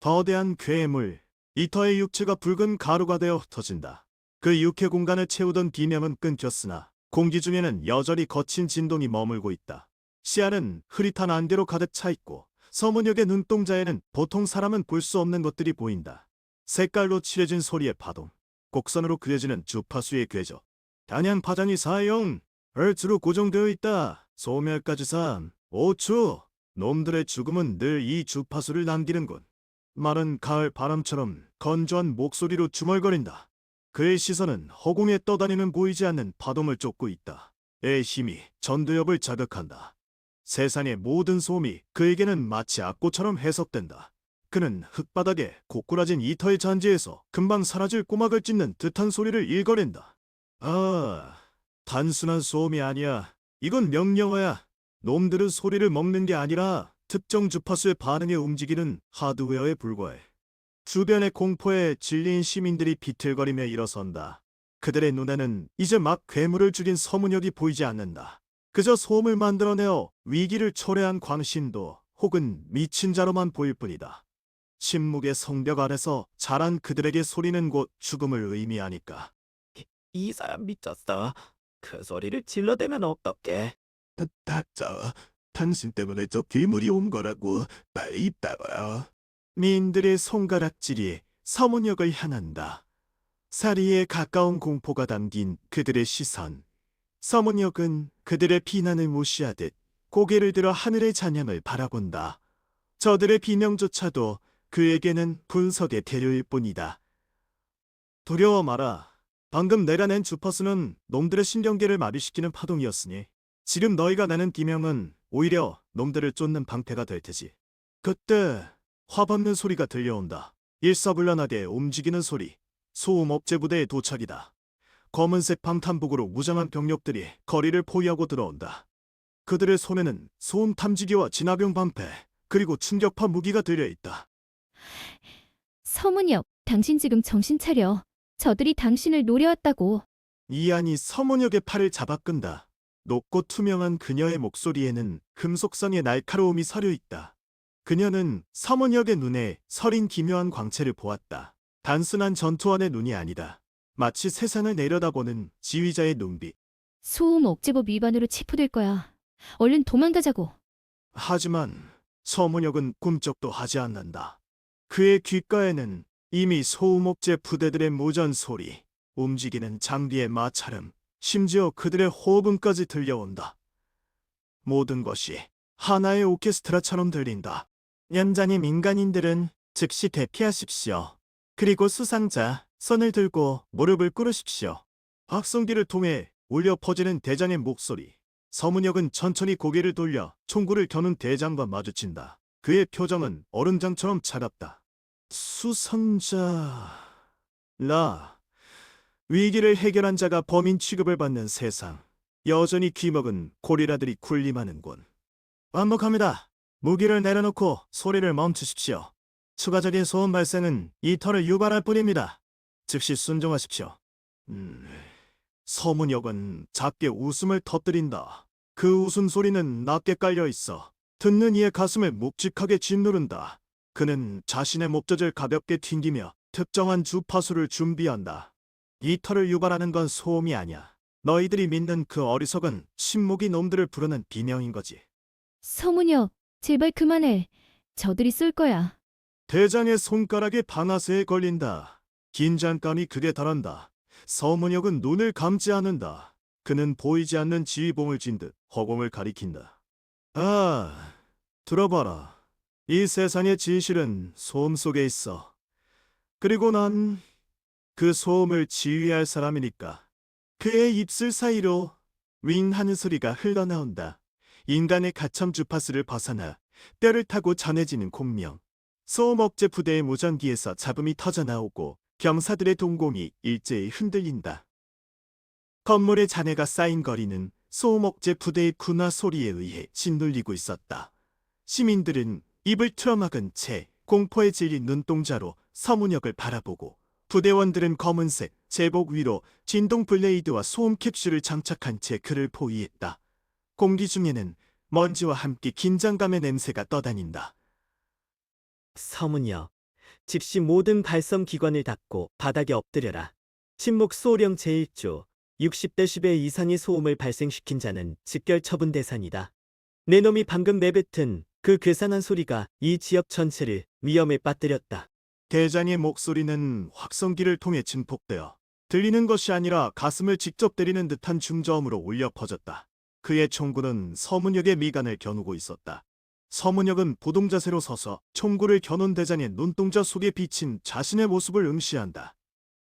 거대한 괴물, 이터의 육체가 붉은 가루가 되어 흩어진다. 그 육해 공간을 채우던 비명은 끊겼으나 공기 중에는 여전히 거친 진동이 머물고 있다. 시야는 흐릿한 안개로 가득 차 있고 서문역의 눈동자에는 보통 사람은 볼 수 없는 것들이 보인다. 색깔로 칠해진 소리의 파동, 곡선으로 그려지는 주파수의 궤적, 단양 파장이 사용, 헐츠로 고정되어 있다. 소멸까지 3, 5초. 놈들의 죽음은 늘 이 주파수를 남기는군. 마른 가을 바람처럼 건조한 목소리로 중얼거린다. 그의 시선은 허공에 떠다니는 보이지 않는 파동을 쫓고 있다. 의 힘이 전두엽을 자극한다. 세상의 모든 소음이 그에게는 마치 악보처럼 해석된다. 그는 흙바닥에 고꾸라진 이터의 잔디에서 금방 사라질 꼬막을 찢는 듯한 소리를 일거린다. 아, 단순한 소음이 아니야. 이건 명령어야. 놈들은 소리를 먹는 게 아니라 특정 주파수에 반응해 움직이는 하드웨어에 불과해. 주변의 공포에 질린 시민들이 비틀거리며 일어선다. 그들의 눈에는 이제 막 괴물을 죽인 서문역이 보이지 않는다. 그저 소음을 만들어내어 위기를 초래한 광신도 혹은 미친 자로만 보일 뿐이다. 침묵의 성벽 안에서 자란 그들에게 소리는 곧 죽음을 의미하니까. 이 사람 미쳤어. 그 소리를 질러대면 어떡해? 당신 때문에 저 괴물이 온 거라고. 빨리 따라와. 미인들의 손가락질이 서문역을 향한다. 사리에 가까운 공포가 담긴 그들의 시선. 서문역은 그들의 비난을 무시하듯 고개를 들어 하늘의 잔향을 바라본다. 저들의 비명조차도 그에게는 분석의 대료일 뿐이다. 두려워 마라. 방금 내가 낸 주파수는 놈들의 신경계를 마비시키는 파동이었으니 지금 너희가 내는 비명은 오히려 놈들을 쫓는 방패가 될 테지. 그때 화받는 소리가 들려온다. 일사불란하게 움직이는 소리. 소음업체 부대의 도착이다. 검은색 방탄복으로 무장한 병력들이 거리를 포위하고 들어온다. 그들의 손에는 소음 탐지기와 진화병 방패, 그리고 충격파 무기가 들려있다. 서문역, 당신 지금 정신 차려. 저들이 당신을 노려왔다고. 이안이 서문역의 팔을 잡아 끈다. 높고 투명한 그녀의 목소리에는 금속성의 날카로움이 서려 있다. 그녀는 서문역의 눈에 서린 기묘한 광채를 보았다. 단순한 전투원의 눈이 아니다. 마치 세상을 내려다보는 지휘자의 눈빛. 소음 억제법 위반으로 체포될 거야. 얼른 도망가자고. 하지만 서문역은 꿈쩍도 하지 않는다. 그의 귓가에는 이미 소음업체 부대들의 무전 소리, 움직이는 장비의 마찰음, 심지어 그들의 호흡음까지 들려온다. 모든 것이 하나의 오케스트라처럼 들린다. 얌전히 민간인들은 즉시 대피하십시오. 그리고 수상자, 손을 들고 무릎을 꿇으십시오. 확성기를 통해 울려 퍼지는 대장의 목소리. 서문역은 천천히 고개를 돌려 총구를 겨눈 대장과 마주친다. 그의 표정은 얼음장처럼 차갑다. 수상자... 위기를 해결한 자가 범인 취급을 받는 세상. 여전히 귀먹은 고리라들이 군림하는군. 완벽합니다. 무기를 내려놓고 소리를 멈추십시오. 추가적인 소음 발생은 이터를 유발할 뿐입니다. 즉시 순종하십시오. 서문역은 작게 웃음을 터뜨린다. 그 웃음소리는 낮게 깔려 있어 듣는 이의 가슴을 묵직하게 짓누른다. 그는 자신의 목젖을 가볍게 튕기며 특정한 주파수를 준비한다. 이터를 유발하는 건 소음이 아니야. 너희들이 믿는 그 어리석은 신무기 놈들을 부르는 비명인 거지. 서문역, 제발 그만해. 저들이 쏠 거야. 대장의 손가락에 방아쇠에 걸린다. 긴장감이 극에 달한다. 서문역은 눈을 감지 않는다. 그는 보이지 않는 지휘봉을 쥔 듯 허공을 가리킨다. 아, 들어봐라. 이 세상의 진실은 소음 속에 있어. 그리고 난 그 소음을 지휘할 사람이니까. 그의 입술 사이로 윙 하는 소리가 흘러나온다. 인간의 가청 주파수를 벗어나 뼈를 타고 전해지는 공명. 소음업체 부대의 무전기에서 잡음이 터져나오고 병사들의 동공이 일제히 흔들린다. 건물의 잔해가 쌓인 거리는 소음업체 부대의 군화 소리에 의해 짓눌리고 있었다. 시민들은 입을 틀어막은 채 공포에 질린 눈동자로 서문역을 바라보고 부대원들은 검은색 제복 위로 진동 블레이드와 소음 캡슐을 장착한 채 그를 포위했다. 공기 중에는 먼지와 함께 긴장감의 냄새가 떠다닌다. 서문역, 즉시 모든 발성 기관을 닫고 바닥에 엎드려라. 침묵 소령 제1조 60데시벨 이상의 소음을 발생시킨 자는 즉결 처분 대상이다. 내 놈이 방금 내뱉은 그 괴상한 소리가 이 지역 전체를 위험에 빠뜨렸다. 대장의 목소리는 확성기를 통해 증폭되어 들리는 것이 아니라 가슴을 직접 때리는 듯한 중저음으로 울려 퍼졌다. 그의 총구는 서문역의 미간을 겨누고 있었다. 서문역은 보동 자세로 서서 총구를 겨눈 대장의 눈동자 속에 비친 자신의 모습을 응시한다.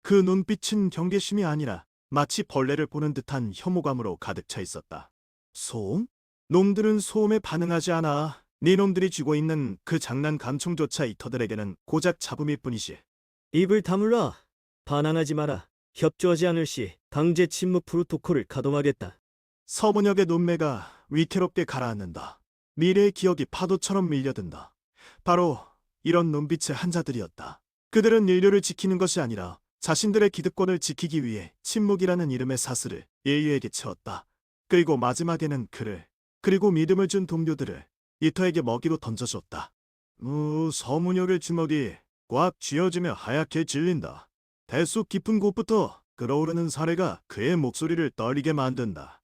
그 눈빛은 경계심이 아니라 마치 벌레를 보는 듯한 혐오감으로 가득 차 있었다. 소음? 놈들은 소음에 반응하지 않아. 네 놈들이 쥐고 있는 그 장난 감총조차 이터들에게는 고작 잡음일 뿐이지. 입을 다물라. 반항하지 마라. 협조하지 않을 시 강제 침묵 프로토콜을 가동하겠다. 서문역의 눈매가 위태롭게 가라앉는다. 미래의 기억이 파도처럼 밀려든다. 바로 이런 눈빛의 한자들이었다. 그들은 인류를 지키는 것이 아니라 자신들의 기득권을 지키기 위해 침묵이라는 이름의 사슬을 인류에게 채웠다. 그리고 마지막에는 그를, 그리고 믿음을 준 동료들을 이터에게 먹이로 던져줬다. 서문역의 주먹이 꽉 쥐어지며 하얗게 질린다. 대수 깊은 곳부터 끓어오르는 사례가 그의 목소리를 떨리게 만든다.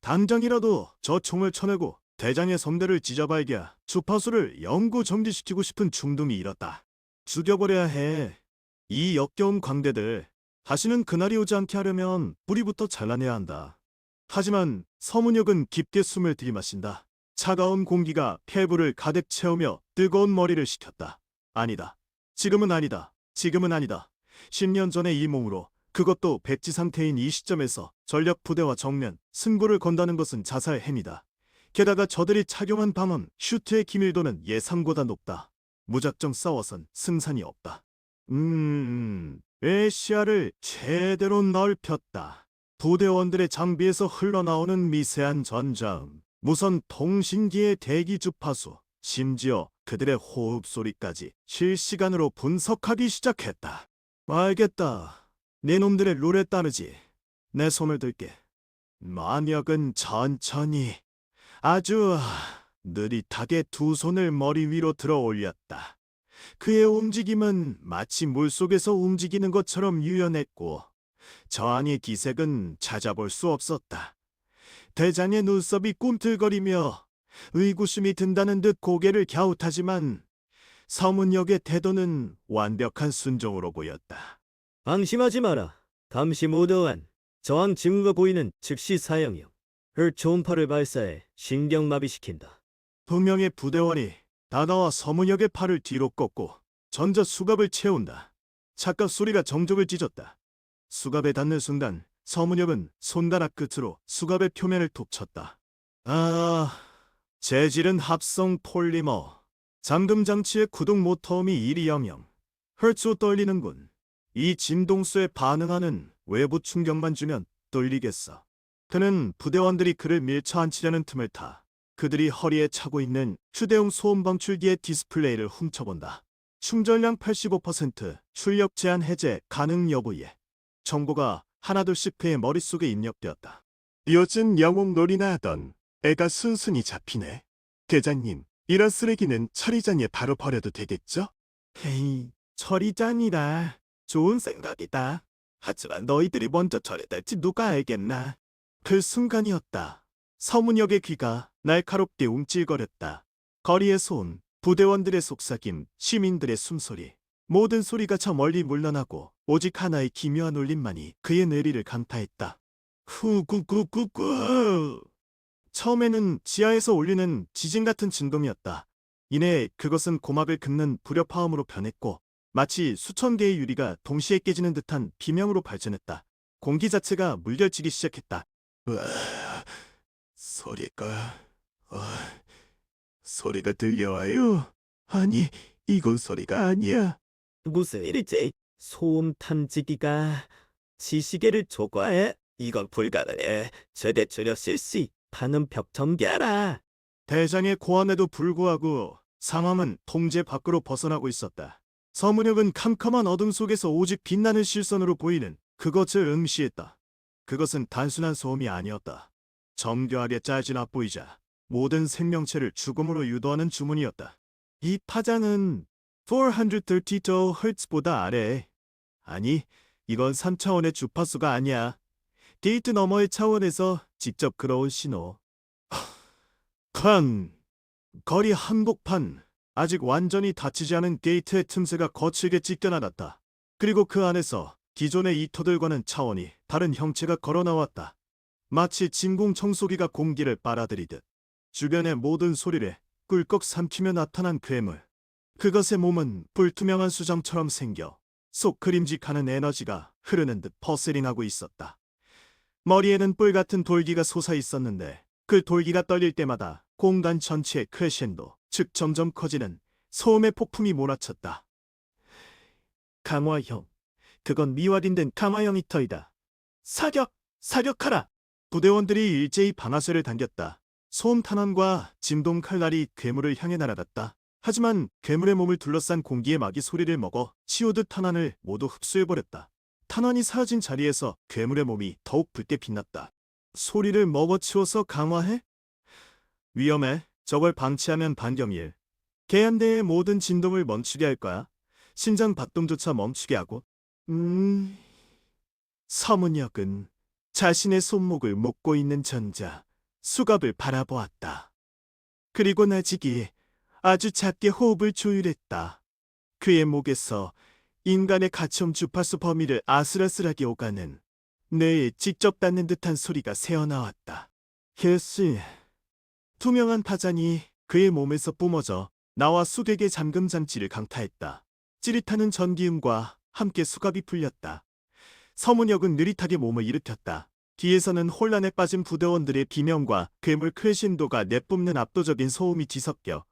당장이라도 저 총을 쳐내고 대장의 성대를 찢어발기야 주파수를 영구 정지시키고 싶은 충동이 일었다. 죽여버려야 해. 이 역겨운 광대들. 다시는 그날이 오지 않게 하려면 뿌리부터 잘라내야 한다. 하지만 서문역은 깊게 숨을 들이마신다. 차가운 공기가 폐부를 가득 채우며 뜨거운 머리를 식혔다. 아니다. 지금은 아니다. 지금은 아니다. 10년 전의 이 몸으로, 그것도 백지 상태인 이 시점에서 전력 부대와 정면 승부를 건다는 것은 자살 행위다. 게다가 저들이 착용한 방언 슈트의 기밀도는 예상보다 높다. 무작정 싸워선 승산이 없다. 왜 시야를 제대로 넓혔다. 부대원들의 장비에서 흘러나오는 미세한 전자음, 무선 통신기의 대기 주파수, 심지어 그들의 호흡 소리까지 실시간으로 분석하기 시작했다. 알겠다. 네 놈들의 룰에 따르지. 내 손을 들게. 만역은 천천히, 아주 느릿하게 두 손을 머리 위로 들어 올렸다. 그의 움직임은 마치 물속에서 움직이는 것처럼 유연했고 저항의 기색은 찾아볼 수 없었다. 대장의 눈썹이 꿈틀거리며 의구심이 든다는 듯 고개를 갸웃하지만 서문역의 태도는 완벽한 순종으로 보였다. 방심하지 마라. 감시 모드완. 저항 징후가 보이는 즉시 사형이요. 초음파를 발사해 신경마비시킨다. 분명히 부대원이 다가와 서문역의 팔을 뒤로 꺾고 전자 수갑을 채운다. 착각 소리가 정적을 찢었다. 수갑에 닿는 순간 서문역은 손가락 끝으로 수갑의 표면을 톡 쳤다. 재질은 합성 폴리머. 잠금 장치의 구동 모터음이 1이00. 헐츠로 떨리는군. 이 진동수에 반응하는 외부 충격만 주면 떨리겠어. 그는 부대원들이 그를 밀쳐 앉히려는 틈을 타 그들이 허리에 차고 있는 휴대용 소음 방출기의 디스플레이를 훔쳐본다. 충전량 85%, 출력 제한 해제 가능 여부에 정보가 하나둘씩 그의 머릿속에 입력되었다. 요즘 영웅놀이나 하던 애가 순순히 잡히네. 대장님, 이런 쓰레기는 처리장에 바로 버려도 되겠죠? 헤이, 처리장이라. 좋은 생각이다. 하지만 너희들이 먼저 처리될지 누가 알겠나. 그 순간이었다. 서문역의 귀가 날카롭게 움찔거렸다. 거리의 소음, 부대원들의 속삭임, 시민들의 숨소리. 모든 소리가 저 멀리 물러나고 오직 하나의 기묘한 울림만이 그의 뇌리를 강타했다. 후구구구구. 처음에는 지하에서 울리는 지진 같은 진동이었다. 이내 그것은 고막을 긁는 불협화음으로 변했고 마치 수천 개의 유리가 동시에 깨지는 듯한 비명으로 발전했다. 공기 자체가 물결치기 시작했다. 소리가 들려와요? 아니, 이건 소리가 아니야. 무슨 일이지? 소음 탐지기가 지시계를 초과해? 이건 불가능해. 최대 출력 실시. 파는 벽 전개하라. 대장의 고함에도 불구하고 상황은 통제 밖으로 벗어나고 있었다. 서문역은 캄캄한 어둠 속에서 오직 빛나는 실선으로 보이는 그것을 응시했다. 그것은 단순한 소음이 아니었다. 정교하게 짜진 앞보이자 모든 생명체를 죽음으로 유도하는 주문이었다. 이 파장은 432Hz보다 아래. 아니, 이건 3차원의 주파수가 아니야. 게이트 너머의 차원에서 직접 끌어온 신호. 거리 한복판. 아직 완전히 닫히지 않은 게이트의 틈새가 거칠게 찢겨나갔다. 그리고 그 안에서 기존의 이터들과는 차원이 다른 형체가 걸어나왔다. 마치 진공 청소기가 공기를 빨아들이듯 주변의 모든 소리를 꿀꺽 삼키며 나타난 괴물. 그것의 몸은 불투명한 수정처럼 생겨 속 그림직하는 에너지가 흐르는 듯 퍼스링하고 있었다. 머리에는 뿔 같은 돌기가 솟아 있었는데 그 돌기가 떨릴 때마다 공간 전체의 크레셴도, 즉 점점 커지는 소음의 폭풍이 몰아쳤다. 강화형. 그건 미활인된 강화형 히터이다. 사격하라! 부대원들이 일제히 방아쇠를 당겼다. 소음 탄환과 진동 칼날이 괴물을 향해 날아갔다. 하지만 괴물의 몸을 둘러싼 공기의 막이 소리를 먹어 치우듯 탄환을 모두 흡수해버렸다. 탄환이 사라진 자리에서 괴물의 몸이 더욱 붉게 빛났다. 소리를 먹어치워서 강화해? 위험해. 저걸 방치하면 반경일. 개한대의 모든 진동을 멈추게 할 거야. 심장 박동조차 멈추게 하고. 서문역은 자신의 손목을 묶고 있는 전자, 수갑을 바라보았다. 그리고 나직이 아주 작게 호흡을 조율했다. 그의 목에서 인간의 가처음 주파수 범위를 아슬아슬하게 오가는 뇌에 직접 닿는 듯한 소리가 새어나왔다. 개씨. 투명한 파잔이 그의 몸에서 뿜어져 나와 수객의 잠금 장치를 강타했다. 찌릿하는 전기음과 함께 수갑이 풀렸다. 서문역은 느릿하게 몸을 일으켰다. 뒤에서는 혼란에 빠진 부대원들의 비명과 괴물 크레신도가 내뿜는 압도적인 소음이 뒤섞여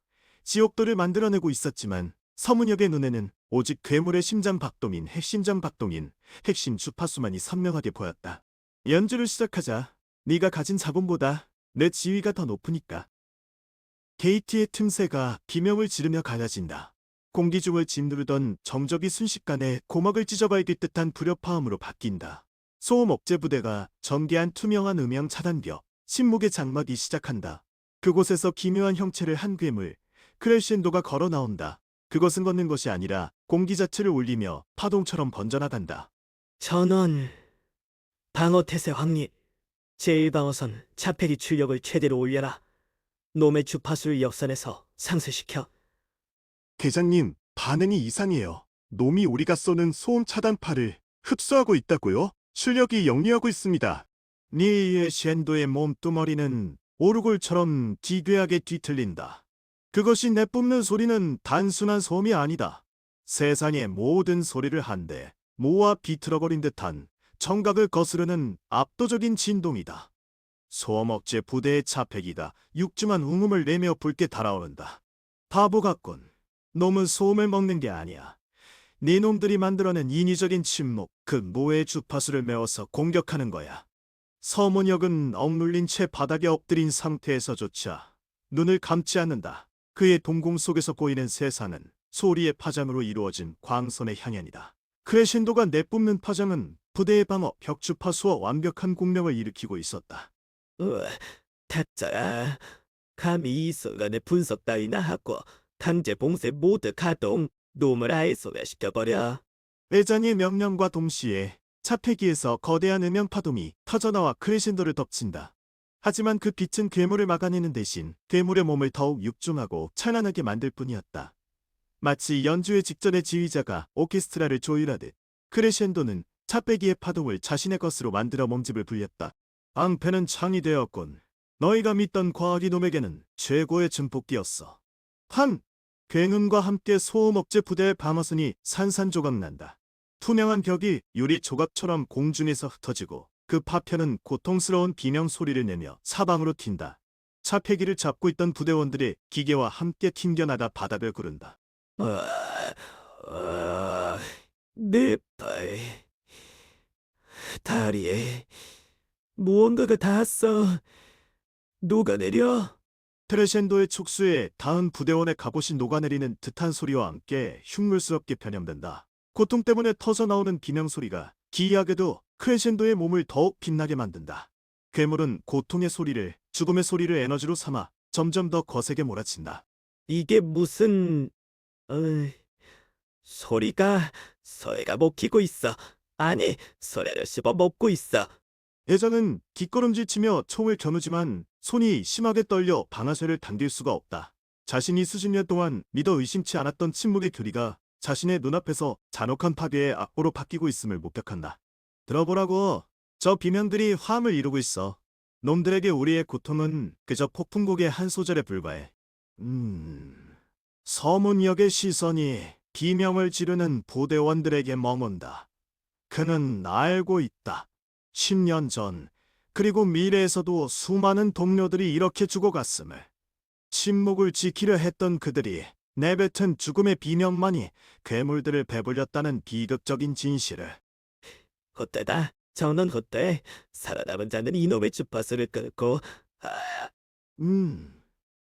지옥도를 만들어내고 있었지만 서문역의 눈에는 오직 괴물의 심장 박동인 핵심 주파수만이 선명하게 보였다. 연주를 시작하자. 네가 가진 자본보다 내 지위가 더 높으니까. 게이트의 틈새가 비명을 지르며 갈라진다. 공기 중을 짓누르던 정적이 순식간에 고막을 찢어버릴 듯한 불협화음으로 바뀐다. 소음 억제 부대가 전개한 투명한 음향 차단벽, 침묵의 장막이 시작한다. 그곳에서 기묘한 형체를 한 괴물, 크레셴도가 걸어 나온다. 그것은 걷는 것이 아니라 공기 자체를 울리며 파동처럼 번져나간다. 전원 방어태세 확립. 제1방어선 차폐기 출력을 최대로 올려라. 놈의 주파수를 역산해서 상쇄시켜. 대장님, 반응이 이상해요. 놈이 우리가 쏘는 소음 차단파를 흡수하고 있다고요? 출력이 역류하고 있습니다. 니의 셴도의 몸뚱어리는 오르골처럼 기괴하게 뒤틀린다. 그것이 내뿜는 소리는 단순한 소음이 아니다. 세상의 모든 소리를 한데 모아 비틀어버린 듯한 청각을 거스르는 압도적인 진동이다. 소음 억제 부대의 차폐기가 육중한 웅음을 내며 붉게 달아오른다. 바보 같군. 놈은 소음을 먹는 게 아니야. 네 놈들이 만들어낸 인위적인 침묵, 그 모의 주파수를 메워서 공격하는 거야. 서문역은 억눌린 채 바닥에 엎드린 상태에서조차 눈을 감지 않는다. 그의 동공 속에서 보이는 세상은 소리의 파장으로 이루어진 광선의 향연이다. 크레신도가 내뿜는 파장은 부대의 방어, 벽 주파수와 완벽한 공명을 일으키고 있었다. 타짜야. 감히 이 순간에 분석 따위나 하고 강제 봉쇄 모두 가동. 놈을 아예 소멸시켜버려. 외장의 명령과 동시에 차폐기에서 거대한 음영 파동이 터져나와 크레신도를 덮친다. 하지만 그 빛은 괴물을 막아내는 대신 괴물의 몸을 더욱 육중하고 찬란하게 만들 뿐이었다. 마치 연주회 직전의 지휘자가 오케스트라를 조율하듯 크레셴도는 차빼기의 파동을 자신의 것으로 만들어 몸집을 불렸다. 앙패는 창이 되었군. 너희가 믿던 과학이 놈에게는 최고의 증폭기였어. 굉음과 함께 소음 억제 부대의 방어선이 산산조각난다. 투명한 벽이 유리 조각처럼 공중에서 흩어지고 그 파편은 고통스러운 비명 소리를 내며 사방으로 튄다. 차폐기를 잡고 있던 부대원들의 기계와 함께 튕겨나가 바닥을 구른다. 내 팔, 다리에 무언가가 닿았어. 녹아내려. 크레셴도의 촉수에 닿은 부대원의 갑옷이 녹아내리는 듯한 소리와 함께 흉물스럽게 변형된다. 고통 때문에 터져나오는 비명 소리가 기이하게도 크레셴도의 몸을 더욱 빛나게 만든다. 괴물은 고통의 소리를, 죽음의 소리를 에너지로 삼아 점점 더 거세게 몰아친다. 이게 무슨 소리가 먹히고 있어. 아니, 소리를 씹어 먹고 있어. 대장은 뒷걸음질치며 총을 겨누지만 손이 심하게 떨려 방아쇠를 당길 수가 없다. 자신이 수십 년 동안 믿어 의심치 않았던 침묵의 교리가 자신의 눈앞에서 잔혹한 파괴의 악보로 바뀌고 있음을 목격한다. 들어보라고. 저 비명들이 화음을 이루고 있어. 놈들에게 우리의 고통은 그저 폭풍곡의 한 소절에 불과해. 서문역의 시선이 비명을 지르는 부대원들에게 머문다. 그는 알고 있다. 10년 전, 그리고 미래에서도 수많은 동료들이 이렇게 죽어갔음을. 침묵을 지키려 했던 그들이 내뱉은 죽음의 비명만이 괴물들을 배불렸다는 비극적인 진실을. 헛되다. 저는 헛돼. 살아남은 자는 이놈의 주파수를 끊고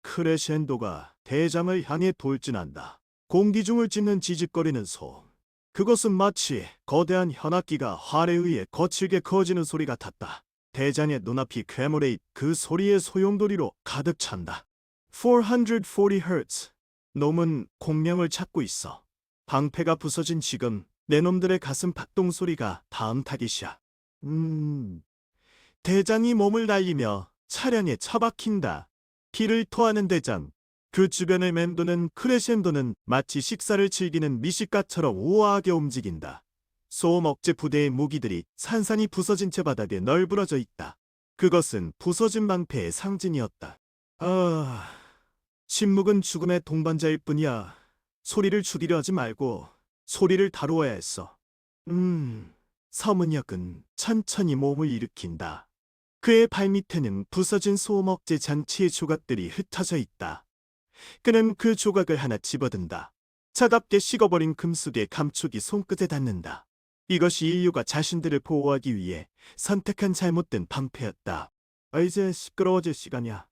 크레셴도가 대장을 향해 돌진한다. 공기중을 찢는 지직거리는 소음. 그것은 마치 거대한 현악기가 활에 의해 거칠게 커지는 소리 같았다. 대장의 눈앞이 괴물의 그 소리의 소용돌이로 가득 찬다. 440Hz. 놈은 공명을 찾고 있어. 방패가 부서진 지금 내 놈들의 가슴 박동 소리가 다음 타깃이야. 대장이 몸을 날리며 차량에 처박힌다. 피를 토하는 대장. 그 주변을 맴도는 크레셴도는 마치 식사를 즐기는 미식가처럼 우아하게 움직인다. 소음 억제 부대의 무기들이 산산이 부서진 채 바닥에 널브러져 있다. 그것은 부서진 방패의 상징이었다. 침묵은 죽음의 동반자일 뿐이야. 소리를 줄이려 하지 말고 소리를 다루어야 했어. 서문역은 천천히 몸을 일으킨다. 그의 발밑에는 부서진 소음 억제 장치의 조각들이 흩어져 있다. 그는 그 조각을 하나 집어든다. 차갑게 식어버린 금속의 감촉이 손끝에 닿는다. 이것이 인류가 자신들을 보호하기 위해 선택한 잘못된 방패였다. 이제 시끄러워질 시간이야.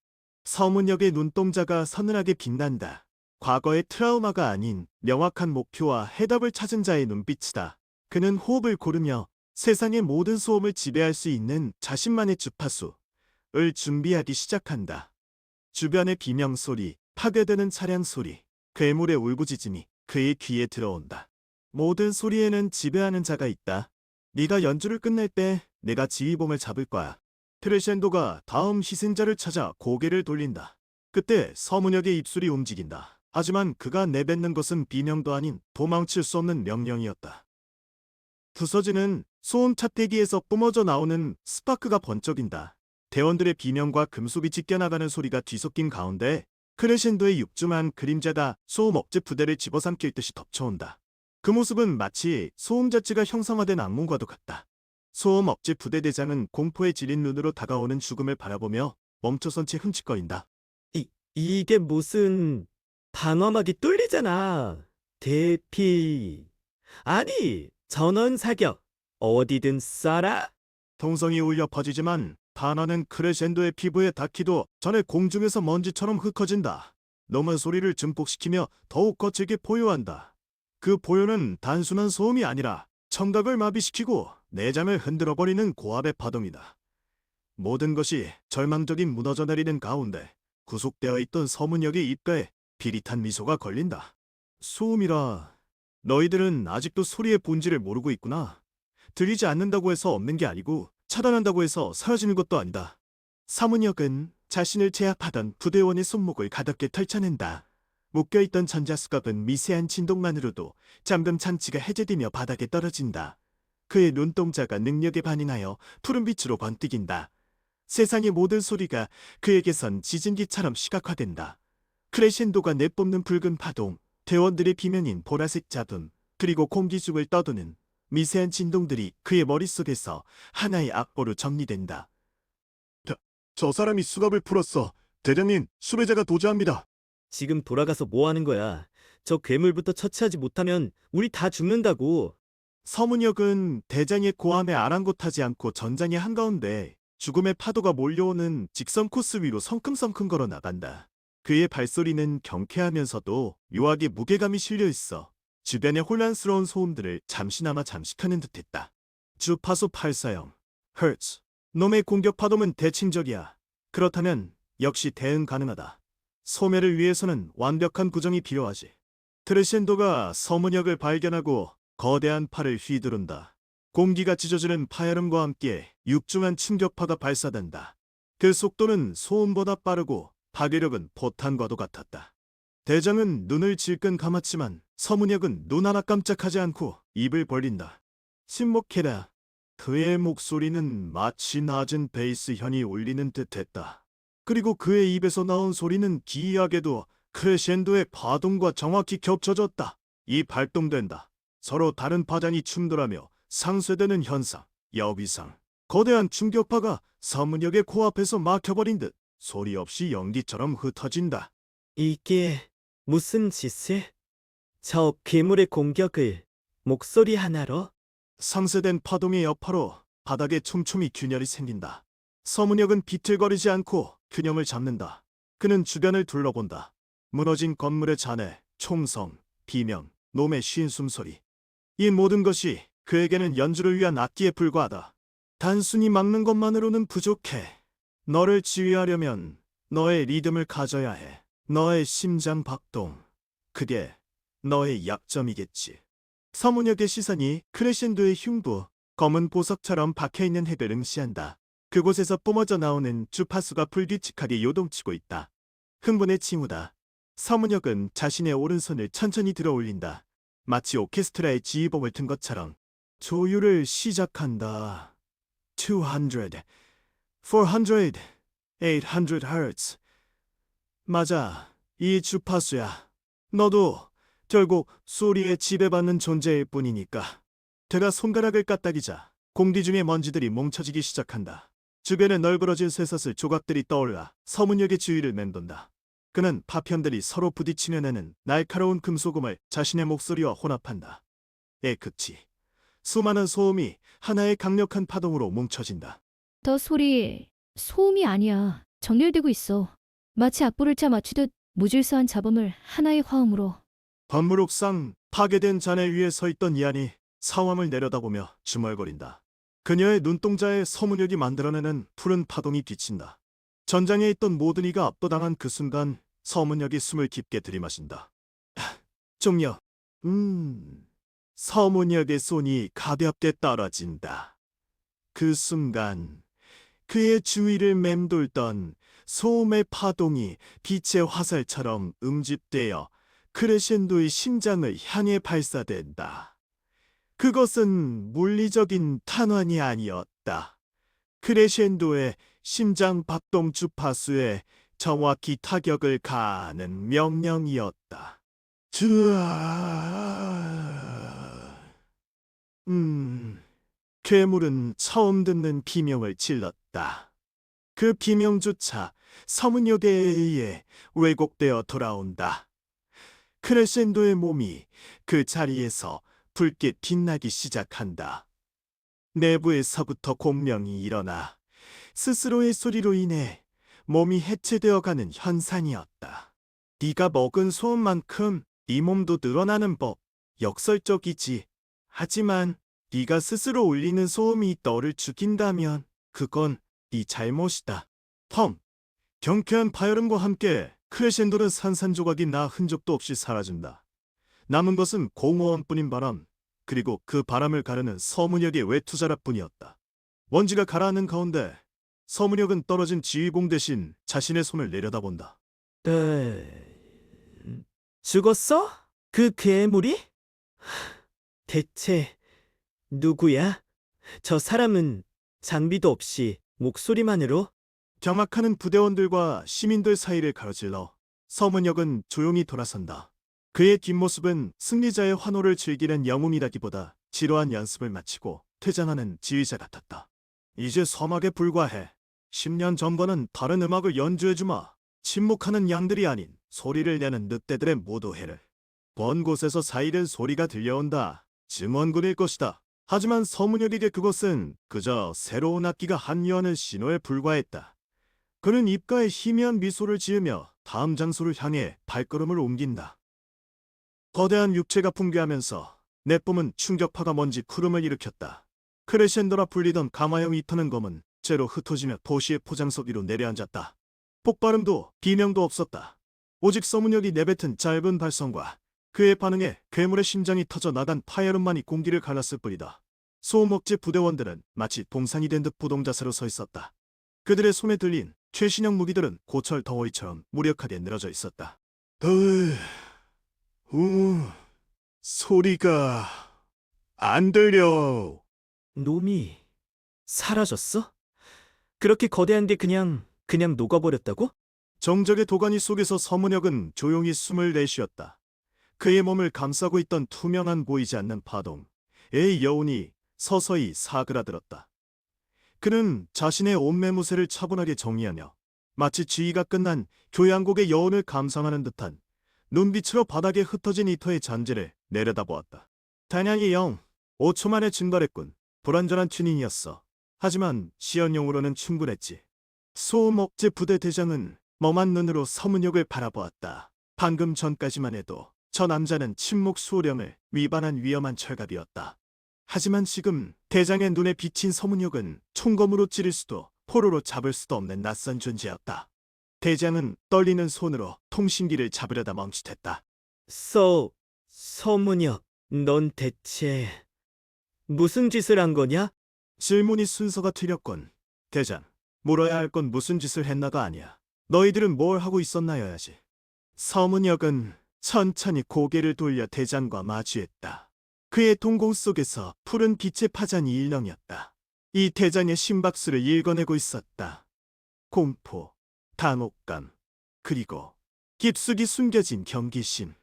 서문역의 눈동자가 서늘하게 빛난다. 과거의 트라우마가 아닌 명확한 목표와 해답을 찾은 자의 눈빛이다. 그는 호흡을 고르며 세상의 모든 소음을 지배할 수 있는 자신만의 주파수를 준비하기 시작한다. 주변의 비명소리, 파괴되는 차량 소리, 괴물의 울부짖음이 그의 귀에 들어온다. 모든 소리에는 지배하는 자가 있다. 네가 연주를 끝낼 때 내가 지휘봉을 잡을 거야. 크레셴도가 다음 희생자를 찾아 고개를 돌린다. 그때 서문역의 입술이 움직인다. 하지만 그가 내뱉는 것은 비명도 아닌 도망칠 수 없는 명령이었다. 부서지는 소음 차폐기에서 뿜어져 나오는 스파크가 번쩍인다. 대원들의 비명과 금속이 찢겨나가는 소리가 뒤섞인 가운데 크레셴도의 육중한 그림자가 소음 억제 부대를 집어삼킬 듯이 덮쳐온다. 그 모습은 마치 소음 자체가 형상화된 악몽과도 같다. 소음 억제 부대 대장은 공포에 질린 눈으로 다가오는 죽음을 바라보며 멈춰선 채 흠칫거린다. 이게 무슨 방어막이 뚫리잖아. 대피. 아니, 전원 사격. 어디든 쏴라. 통성이 울려 퍼지지만 단어는 크레셴도의 피부에 닿기도 전에 공중에서 먼지처럼 흩어진다. 놈은 소리를 증폭시키며 더욱 거칠게 포효한다. 그 포효는 단순한 소음이 아니라 청각을 마비시키고 내장을 흔들어버리는 고압의 파동이다. 모든 것이 절망적인 무너져 내리는 가운데 구속되어 있던 서문역의 입가에 비릿한 미소가 걸린다. 소음이라. 너희들은 아직도 소리의 본질을 모르고 있구나. 들리지 않는다고 해서 없는 게 아니고 차단한다고 해서 사라지는 것도 아니다. 서문역은 자신을 제압하던 부대원의 손목을 가볍게 털쳐낸다. 묶여있던 전자수갑은 미세한 진동만으로도 잠금 장치가 해제되며 바닥에 떨어진다. 그의 눈동자가 능력에 반응하여 푸른빛으로 번뜩인다. 세상의 모든 소리가 그에게선 지진기처럼 시각화된다. 크레셴도가 내뿜는 붉은 파동, 대원들의 비명인 보라색 잡음, 그리고 공기 중을 떠도는 미세한 진동들이 그의 머릿속에서 하나의 악보로 정리된다. 저 사람이 수갑을 풀었어. 대장님, 수배자가 도주합니다. 지금 돌아가서 뭐 하는 거야? 저 괴물부터 처치하지 못하면 우리 다 죽는다고. 서문역은 대장의 고함에 아랑곳하지 않고 전장의 한가운데 죽음의 파도가 몰려오는 직선 코스 위로 성큼성큼 걸어 나간다. 그의 발소리는 경쾌하면서도 묘하게 무게감이 실려 있어 주변의 혼란스러운 소음들을 잠시나마 잠식하는 듯했다. 주파수 840 Hz. 놈의 공격 파동은 대칭적이야. 그렇다면 역시 대응 가능하다. 소멸을 위해서는 완벽한 구정이 필요하지. 크레센도가 서문역을 발견하고 거대한 팔을 휘두른다. 공기가 찢어지는 파열음과 함께 육중한 충격파가 발사된다. 그 속도는 소음보다 빠르고 파괴력은 포탄과도 같았다. 대장은 눈을 질끈 감았지만 서문역은 눈 하나 깜짝하지 않고 입을 벌린다. 침묵해라. 그의 목소리는 마치 낮은 베이스 현이 울리는 듯했다. 그리고 그의 입에서 나온 소리는 기이하게도 크레센도의 파동과 정확히 겹쳐졌다. 이 발동된다. 서로 다른 파장이 충돌하며 상쇄되는 현상, 여위상. 거대한 충격파가 서문역의 코앞에서 막혀버린 듯 소리 없이 연기처럼 흩어진다. 이게 무슨 짓을? 저 괴물의 공격을 목소리 하나로? 상쇄된 파동의 여파로 바닥에 촘촘히 균열이 생긴다. 서문역은 비틀거리지 않고 균형을 잡는다. 그는 주변을 둘러본다. 무너진 건물의 잔해, 총성, 비명, 놈의 쉰 숨소리. 이 모든 것이 그에게는 연주를 위한 악기에 불과하다. 단순히 막는 것만으로는 부족해. 너를 지휘하려면 너의 리듬을 가져야 해. 너의 심장 박동. 그게 너의 약점이겠지. 서문역의 시선이 크레센도의 흉부, 검은 보석처럼 박혀있는 핵을 응시한다. 그곳에서 뿜어져 나오는 주파수가 불규칙하게 요동치고 있다. 흥분의 징후다. 서문역은 자신의 오른손을 천천히 들어 올린다. 마치 오케스트라의 지휘봉을 튼 것처럼. 조율을 시작한다. 200, 400, 800Hz. 맞아, 이 주파수야. 너도 결국 소리에 지배받는 존재일 뿐이니까. 그가 손가락을 까딱이자 공기 중의 먼지들이 뭉쳐지기 시작한다. 주변에 널브러진 쇠사슬 조각들이 떠올라 서문역의 주위를 맴돈다. 그는 파편들이 서로 부딪히며 내는 날카로운 금소금을 자신의 목소리와 혼합한다. 그치. 수많은 소음이 하나의 강력한 파동으로 뭉쳐진다. 더 소리, 소음이 아니야. 정렬되고 있어. 마치 악보를 짜 맞추듯 무질서한 잡음을 하나의 화음으로. 건물옥상 파괴된 잔해 위에 서 있던 이안이 사암을 내려다보며 중얼거린다. 그녀의 눈동자에 서문역이 만들어내는 푸른 파동이 비친다. 전장에 있던 모든 이가 압도당한 그 순간 서문역이 숨을 깊게 들이마신다. 종려. 서문역의 손이 가볍게 떨어진다. 그 순간 그의 주위를 맴돌던 소음의 파동이 빛의 화살처럼 응집되어 크레센도의 심장을 향해 발사된다. 그것은 물리적인 탄환이 아니었다. 크레센도의 심장 박동 주파수에 정확히 타격을 가하는 명령이었다. 괴물은 처음 듣는 비명을 질렀다. 그 비명조차 서문역에 의해 왜곡되어 돌아온다. 크레센도의 몸이 그 자리에서 붉게 빛나기 시작한다. 내부에서부터 공명이 일어나 스스로의 소리로 인해 몸이 해체되어가는 현상이었다. 네가 먹은 소음만큼 네 몸도 늘어나는 법, 역설적이지. 하지만 네가 스스로 울리는 소음이 너를 죽인다면 그건 네 잘못이다. 펑! 경쾌한 파열음과 함께 크레센도는 산산조각이 나 흔적도 없이 사라진다. 남은 것은 공허함뿐인 바람, 그리고 그 바람을 가르는 서문역의 외투자락뿐이었다. 먼지가 가라앉는 가운데 서문역은 떨어진 지휘봉 대신 자신의 손을 내려다본다. 죽었어? 그 괴물이? 대체 누구야? 저 사람은 장비도 없이 목소리만으로? 경악하는 부대원들과 시민들 사이를 가로질러 서문역은 조용히 돌아선다. 그의 뒷모습은 승리자의 환호를 즐기는 영웅이라기보다 지루한 연습을 마치고 퇴장하는 지휘자 같았다. 이제 서막에 불과해. 10년 전과는 다른 음악을 연주해주마. 침묵하는 양들이 아닌 소리를 내는 늑대들의 모도해를. 먼 곳에서 사이렌 소리가 들려온다. 증원군일 것이다. 하지만 서문역에게 그것은 그저 새로운 악기가 합류하는 신호에 불과했다. 그는 입가에 희미한 미소를 지으며 다음 장소를 향해 발걸음을 옮긴다. 거대한 육체가 붕괴하면서 내뿜은 충격파가 먼지 구름을 일으켰다. 크레센도라 불리던 가마형 이터는 검은 쇠로 흩어지며 도시의 포장석 위로 내려앉았다. 폭발음도 비명도 없었다. 오직 서문역이 내뱉은 짧은 발성과 그의 반응에 괴물의 심장이 터져 나간 파열음만이 공기를 갈랐을 뿐이다. 소음업체 부대원들은 마치 동산이 된 듯 부동자세로 서 있었다. 그들의 손에 들린 최신형 무기들은 고철 덩어리처럼 무력하게 늘어져 있었다. 소리가 안 들려. 놈이 사라졌어? 그렇게 거대한 게 그냥 녹아버렸다고? 정적의 도가니 속에서 서문혁은 조용히 숨을 내쉬었다. 그의 몸을 감싸고 있던 투명한 보이지 않는 파동의 여운이 서서히 사그라들었다. 그는 자신의 옷매무새를 차분하게 정리하며 마치 지휘가 끝난 교향곡의 여운을 감상하는 듯한 눈빛으로 바닥에 흩어진 이터의 잔재를 내려다보았다. 단양이 영 5초 만에 증발했군. 불완전한 튜닝이었어. 하지만 시연용으로는 충분했지. 소음업체 부대 대장은 멍한 눈으로 서문혁을 바라보았다. 방금 전까지만 해도 저 남자는 침묵 수호령을 위반한 위험한 철갑이었다. 하지만 지금 대장의 눈에 비친 서문혁은 총검으로 찌를 수도 포로로 잡을 수도 없는 낯선 존재였다. 대장은 떨리는 손으로 통신기를 잡으려다 멈칫했다. 서문혁, 넌 대체 무슨 짓을 한 거냐? 질문이 순서가 틀렸군. 대장, 물어야 할 건 무슨 짓을 했나가 아니야. 너희들은 뭘 하고 있었나여야지. 서문혁은 천천히 고개를 돌려 대장과 마주했다. 그의 동공 속에서 푸른 빛의 파장이 일렁였다. 이 대장의 심박수를 읽어내고 있었다. 공포, 단혹감, 그리고 깊숙이 숨겨진 경기심.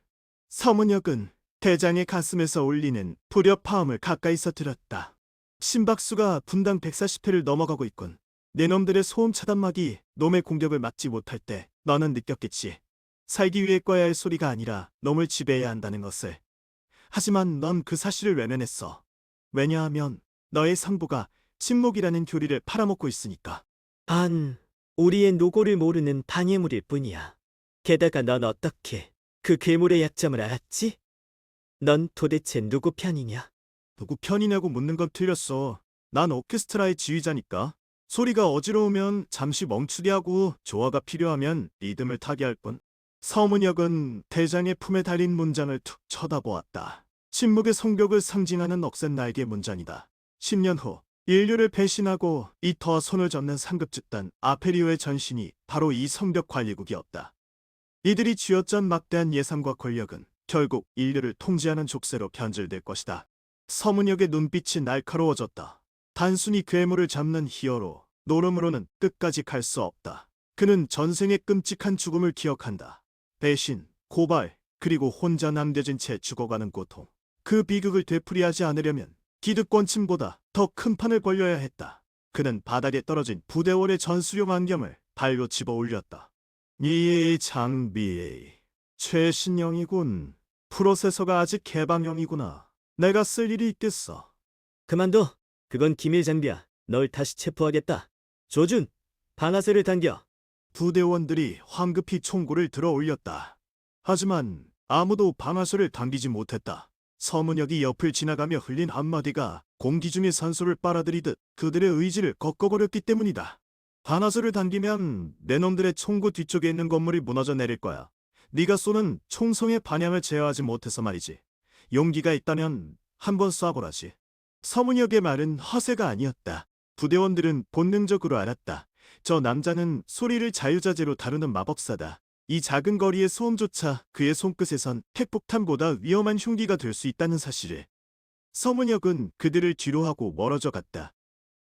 서문혁은 대장의 가슴에서 울리는 불협화음을 가까이서 들었다. 심박수가 분당 140회를 넘어가고 있군. 내 놈들의 소음 차단막이 놈의 공격을 막지 못할 때 너는 느꼈겠지. 살기 위해 꺼야 할 소리가 아니라 놈을 지배해야 한다는 것을. 하지만 넌 그 사실을 외면했어. 왜냐하면 너의 상부가 침묵이라는 교리를 팔아먹고 있으니까. 우리의 노고를 모르는 방해물일 뿐이야. 게다가 넌 어떻게 그 괴물의 약점을 알았지? 넌 도대체 누구 편이냐? 누구 편이냐고 묻는 건 틀렸어. 난 오케스트라의 지휘자니까. 소리가 어지러우면 잠시 멈추게 하고 조화가 필요하면 리듬을 타게 할 뿐. 서문혁은 대장의 품에 달린 문장을 툭 쳐다보았다. 침묵의 성벽을 상징하는 억센 날개 문장이다. 10년 후 인류를 배신하고 이터와 손을 잡는 상급 집단 아페리오의 전신이 바로 이 성벽 관리국이었다. 이들이 쥐어짠 막대한 예산과 권력은 결국 인류를 통제하는 족쇄로 변질될 것이다. 서문혁의 눈빛이 날카로워졌다. 단순히 괴물을 잡는 히어로, 노름으로는 끝까지 갈 수 없다. 그는 전생의 끔찍한 죽음을 기억한다. 배신, 고발, 그리고 혼자 남겨진 채 죽어가는 고통. 그 비극을 되풀이하지 않으려면 기득권층보다 더 큰 판을 벌려야 했다. 그는 바닥에 떨어진 부대원의 전술용 안경을 발로 집어 올렸다. 이 장비, 최신형이군. 프로세서가 아직 개방형이구나. 내가 쓸 일이 있겠어. 그만둬. 그건 기밀 장비야. 널 다시 체포하겠다. 조준, 방아쇠를 당겨. 부대원들이 황급히 총구를 들어 올렸다. 하지만 아무도 방아쇠를 당기지 못했다. 서문혁이 옆을 지나가며 흘린 한마디가 공기 중의 산소를 빨아들이듯 그들의 의지를 꺾어버렸기 때문이다. 방아쇠를 당기면 내 놈들의 총구 뒤쪽에 있는 건물이 무너져 내릴 거야. 네가 쏘는 총성의 반향을 제어하지 못해서 말이지. 용기가 있다면 한번 쏴보라지. 서문혁의 말은 허세가 아니었다. 부대원들은 본능적으로 알았다. 저 남자는 소리를 자유자재로 다루는 마법사다. 이 작은 거리의 소음조차 그의 손끝에선 핵폭탄보다 위험한 흉기가 될 수 있다는 사실을. 서문혁은 그들을 뒤로하고 멀어져 갔다.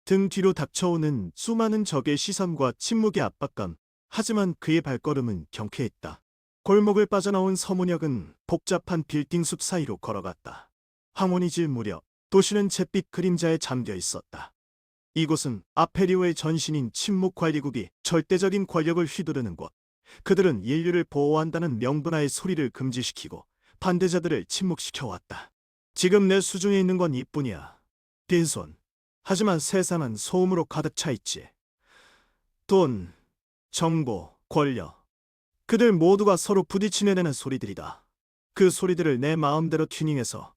등 뒤로 닥쳐오는 수많은 적의 시선과 침묵의 압박감. 하지만 그의 발걸음은 경쾌했다. 골목을 빠져나온 서문혁은 복잡한 빌딩 숲 사이로 걸어갔다. 황혼이 질 무렵 도시는 잿빛 그림자에 잠겨 있었다. 이곳은 아페리오의 전신인 침묵관리국이 절대적인 권력을 휘두르는 곳. 그들은 인류를 보호한다는 명분하에 소리를 금지시키고 반대자들을 침묵시켜왔다. 지금 내 수중에 있는 건 이뿐이야. 빈손. 하지만 세상은 소음으로 가득 차 있지. 돈, 정보, 권력. 그들 모두가 서로 부딪히내는 소리들이다. 그 소리들을 내 마음대로 튜닝해서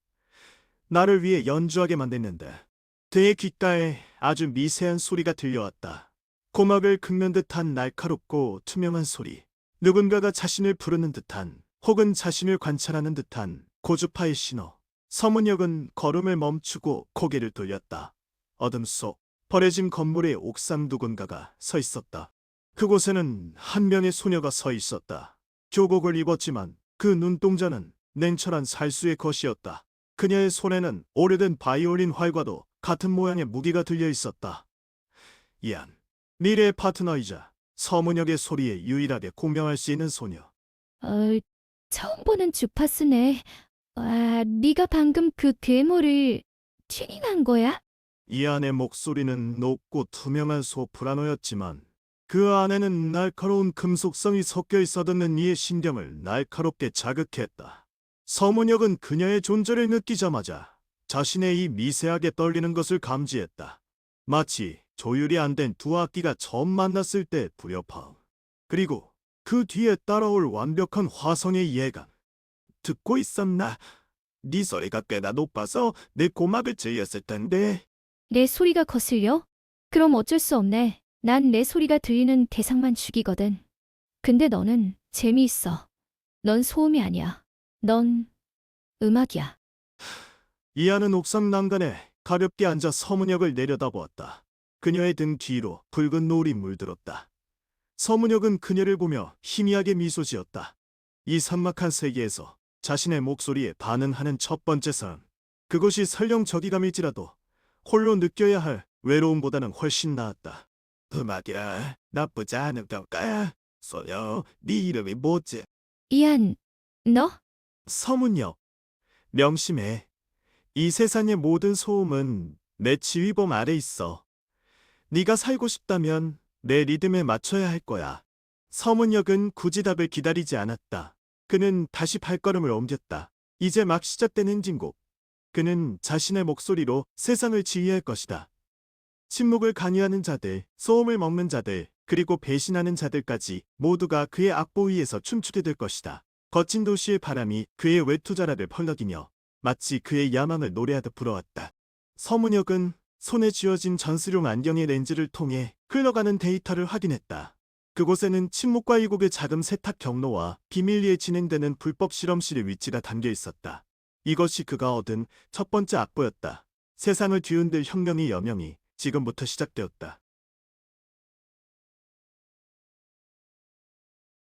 나를 위해 연주하게 만들는데 그의 귓가에 아주 미세한 소리가 들려왔다. 고막을 긁는 듯한 날카롭고 투명한 소리. 누군가가 자신을 부르는 듯한 혹은 자신을 관찰하는 듯한 고주파의 신호. 서문역은 걸음을 멈추고 고개를 돌렸다. 어둠 속 버려진 건물의 옥상 누군가가 서 있었다. 그곳에는 한 명의 소녀가 서 있었다. 교복을 입었지만 그 눈동자는 냉철한 살수의 것이었다. 그녀의 손에는 오래된 바이올린 활과도 같은 모양의 무기가 들려 있었다. 이안, 미래의 파트너이자 서문역의 소리에 유일하게 공명할 수 있는 소녀. 어, 처음 보는 주파수네. 와, 네가 방금 그 괴물을 튜닝한 거야? 이안의 목소리는 높고 투명한 소프라노였지만 그 안에는 날카로운 금속성이 섞여 있어 듣는 이의 신경을 날카롭게 자극했다. 서문역은 그녀의 존재를 느끼자마자 자신의 이 미세하게 떨리는 것을 감지했다. 마치 조율이 안 된 두 악기가 처음 만났을 때 불협화음. 그리고 그 뒤에 따라올 완벽한 화성의 예감. 듣고 있었나? 네 소리가 꽤나 높아서 내 고막을 찔렸을 텐데. 내 소리가 거슬려? 그럼 어쩔 수 없네. 난 내 소리가 들리는 대상만 죽이거든. 근데 너는 재미있어. 넌 소음이 아니야. 넌 음악이야. 이하는 옥상 난간에 가볍게 앉아 서문역을 내려다보았다. 그녀의 등 뒤로 붉은 노을이 물들었다. 서문역은 그녀를 보며 희미하게 미소 지었다. 이 삭막한 세계에서 자신의 목소리에 반응하는 첫 번째 사람. 그것이 설령 저기감일지라도 홀로 느껴야 할 외로움보다는 훨씬 나았다. 음악이야, 나쁘지 않은 평가야. 소녀, 네 이름이 뭐지? 이안, 너? 서문역. 명심해. 이 세상의 모든 소음은 내 지휘범 아래 있어. 네가 살고 싶다면 내 리듬에 맞춰야 할 거야. 서문역은 굳이 답을 기다리지 않았다. 그는 다시 발걸음을 옮겼다. 이제 막 시작된 행진곡. 그는 자신의 목소리로 세상을 지휘할 것이다. 침묵을 강요하는 자들, 소음을 먹는 자들, 그리고 배신하는 자들까지 모두가 그의 악보 위에서 춤추게 될 것이다. 거친 도시의 바람이 그의 외투자락을 펄럭이며 마치 그의 야망을 노래하듯 불어왔다. 서문역은 손에 쥐어진 전술용 안경의 렌즈를 통해 흘러가는 데이터를 확인했다. 그곳에는 침묵과 이곡의 자금 세탁 경로와 비밀리에 진행되는 불법 실험실의 위치가 담겨 있었다. 이것이 그가 얻은 첫 번째 악보였다. 세상을 뒤흔들 혁명의 여명이 지금부터 시작되었다.